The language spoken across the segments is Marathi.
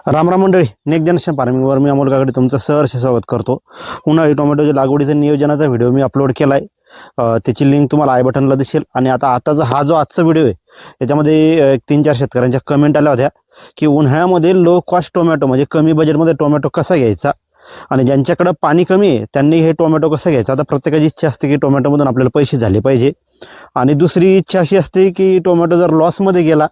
रामराम मंडळी, नेक्स्ट जनरेशन फार्मिंगवर मी अमोल काकडे तुमचं सहर्ष स्वागत करतो. उन्हाळी टोमॅटोच्या लागवडीचा नियोजनाचा व्हिडिओ मी अपलोड केला आहे. त्याची लिंक तुम्हाला आय बटनला दिसेल. आणि आताचा हा जो आजचा व्हिडिओ आहे याच्यामध्ये 3-4 शेतकऱ्यांच्या कमेंट आल्या होत्या की उन्हाळ्यामध्ये लो कॉस्ट टोमॅटो म्हणजे कमी बजेटमध्ये टोमॅटो कसा घ्यायचा आणि ज्यांच्याकडे पाणी कमी आहे त्यांनी हे टोमॅटो कसं घ्यायचं. आता प्रत्येकाची इच्छा असते की टोमॅटोमधून आपल्याला पैसे झाले पाहिजे. आणि दुसरी इच्छा अशी असते की टोमॅटो जर लॉसमध्ये गेला,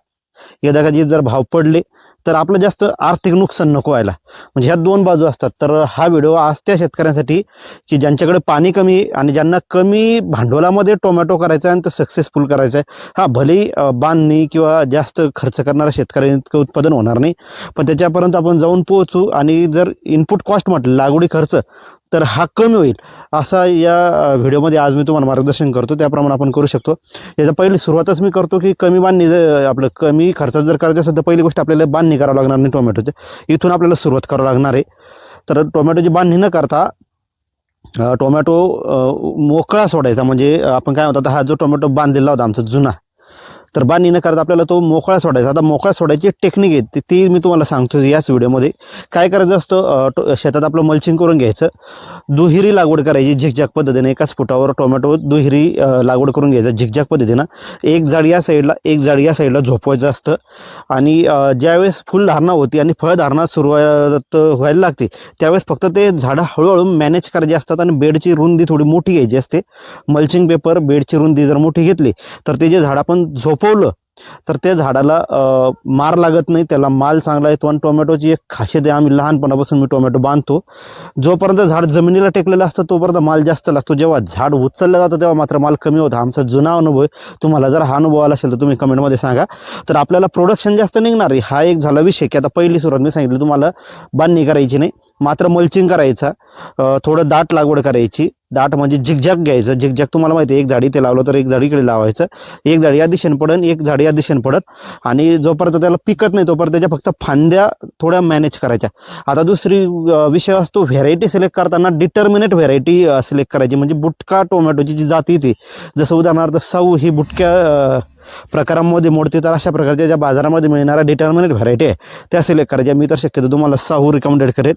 यदाकधी जर भाव पडले तर आपलं जास्त आर्थिक नुकसान नको व्हायला. म्हणजे ह्या दोन बाजू असतात. तर हा व्हिडिओ आज त्या शेतकऱ्यांसाठी की ज्यांच्याकडे पाणी कमी आहे आणि ज्यांना कमी भांडवलामध्ये टोमॅटो करायचा आहे आणि तो सक्सेसफुल करायचा आहे. हा भलेही बांधणी किंवा जास्त खर्च करणाऱ्या शेतकऱ्यांनी इतकं उत्पादन होणार नाही, पण त्याच्यापर्यंत आपण जाऊन पोहोचू. आणि जर इनपुट कॉस्ट म्हटलं लागवडी खर्च तर हा कमी होईल असा या व्हिडिओमध्ये आज मी तुम्हाला मार्गदर्शन करतो. त्याप्रमाणे आपण करू शकतो. याचा पहिली सुरुवातच मी करतो की कमी बांधणी आपलं कमी खर्चात जर करायचं असेल तर पहिली गोष्ट आपल्याला बांधणी करावं लागणार नाही टोमॅटोची. इथून आपल्याला सुरुवात करावं लागणार आहे. तर टोमॅटोची बांधणी न करता टोमॅटो मोकळा सोडायचा. म्हणजे आपण काय होतं, हा जो टोमॅटो बांधलेला होता आमचा जुना, तर बांधणी न करता आपल्याला तो मोकळा सोडायचा. आता मोकळा सोडायची टेक्निक आहे ती मी तुम्हाला सांगतो याच व्हिडिओमध्ये. काय करायचं असतं, शेतात आपलं मल्चिंग करून घ्यायचं, दुहेरी लागवड करायची झिकझॅक पद्धतीने. एकाच फुटावर टोमॅटो दुहेरी लागवड करून घ्यायचं झिकझॅक पद्धतीनं. एक झाड या साईडला, एक झाड या साईडला झोपवायचं असतं. आणि ज्यावेळेस फुलधारणा होती आणि फळधारणा सुरुवात व्हायला लागते त्यावेळेस फक्त ते झाडं हळूहळू मॅनेज करायचे असतात. आणि बेडची रुंदी थोडी मोठी घ्यायची असते. मल्चिंग पेपर बेडची रुंदी जर मोठी घेतली तर ते जे झाड आपण झोपवलं तर त्या झाडाला मार लागत नाही, त्याला माल चांगला येतो. आणि टोमॅटोची एक खासियत आहे, आम्ही लहानपणापासून मी टोमॅटो बांधतो, जोपर्यंत झाड जमिनीला टेकलेलं असतं तोपर्यंत माल जास्त लागतो. जेव्हा झाड उचललं जातं तेव्हा मात्र माल कमी होता. आमचा जुना अनुभव आहे. तुम्हाला जर हा अनुभव आला असेल तर तुम्ही कमेंटमध्ये सांगा. तर आपल्याला प्रोडक्शन जास्त निघणार आहे. हा एक झाला विषय की आता पहिली सुरुवात मी सांगितलं तुम्हाला बांधणी करायची नाही, मात्र मल्चिंग करायचा. थोडं दाट लागवड करायची. दाट म्हणजे झिकझॅक घ्यायचं. झिकझॅक तुम्हाला माहिती आहे, एक झाडी ते लावलं तर एक झाडी इकडे लावायचं. एक झाडी या दिशेने पडन, एक झाडी या दिशेने पडत. आणि जोपर्यंत त्याला पिकत नाही तोपर्यंत त्याच्या फक्त फांद्या थोड्या मॅनेज करायच्या. आता दुसरी विषय असतो व्हेरायटी सिलेक्ट करताना डिटर्मिनेट व्हेरायटी सिलेक्ट करायची. म्हणजे बुटका टोमॅटोची जी जाती ती, जसं उदाहरणार्थ सौ ही बुटक्या प्रकारांमध्ये मोडते, तर अशा प्रकारच्या ज्या बाजारामध्ये मिळणाऱ्या डिटर्मिनेट व्हेरायटी आहे त्या सिलेक्ट करायच्या. मी तर शक्यतो तुम्हाला साहू रिकमेंडेड करेल.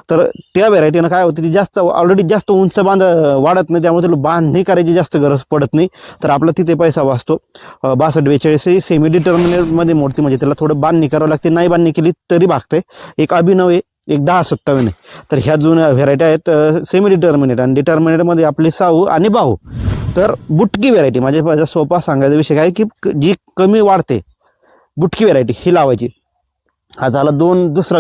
तर त्या व्हेरायटीनं काय होते, ती जास्त ऑलरेडी जास्त उंच वाढत नाही, त्यामुळे त्याला बांधणी करायची जास्त गरज पडत नाही. तर आपला तिथे पैसा वाचतो. 62-42 ही सेमी डिटर्मिनेटमध्ये मोडते, म्हणजे त्याला थोडं बांधणी करावं लागते. नाही बांधणी केली तरी भागते. एक अभिनव आहे, एक 10-57 आहे. तर ह्या जुन्या व्हेरायटी आहेत सेमी डिटर्मिनेट. आणि डिटर्मिनेटमध्ये आपली साऊ आणि बाहू. तर बुटकी व्हेरायटी म्हणजे माझा सोपा सांगायचा विषय काय की जी कमी वाढते बुटकी व्हेरायटी ही लावायची. हा झाला दुसरा